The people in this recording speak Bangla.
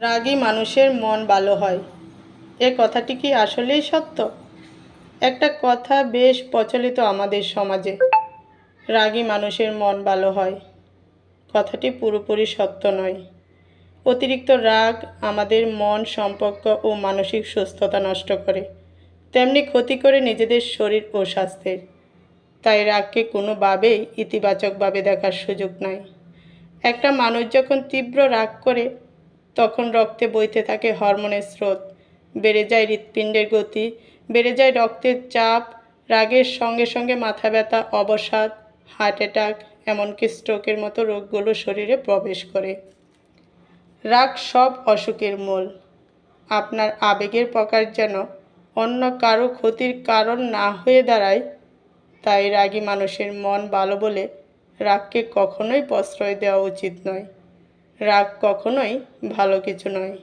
রাগী মানুষের মন ভালো হয়, এ কথাটি কি আসলেই সত্য? একটা কথা বেশ প্রচলিত আমাদের সমাজে, রাগী মানুষের মন ভালো হয়। কথাটি পুরোপুরি সত্য নয়। অতিরিক্ত রাগ আমাদের মন, সম্পর্ক ও মানসিক সুস্থতা নষ্ট করে, তেমনি ক্ষতি করে নিজেদের শরীর ও স্বাস্থ্যের। তাই রাগকে কোনোভাবেই ইতিবাচকভাবে দেখার সুযোগ নাই। একটা মানুষ যখন তীব্র রাগ করে, তখন রক্তে বইতে থাকে হরমোনের স্রোত, বেড়ে যায় হৃৎপিণ্ডের গতি, বেড়ে যায় রক্তের চাপ। রাগের সঙ্গে সঙ্গে মাথা ব্যথা, অবসাদ, হার্ট অ্যাটাক, এমনকি স্ট্রোকের মতো রোগগুলো শরীরে প্রবেশ করে। রাগ সব অসুখের মূল। আপনার আবেগের প্রকাশ যেন অন্য কারো ক্ষতির কারণ না হয়ে দাঁড়ায়। তাই রাগী মানুষের মন ভালো বলে রাগকে কখনোই প্রশ্রয় দেওয়া উচিত নয়। রাগ কখনোই ভালো কিছু নয়।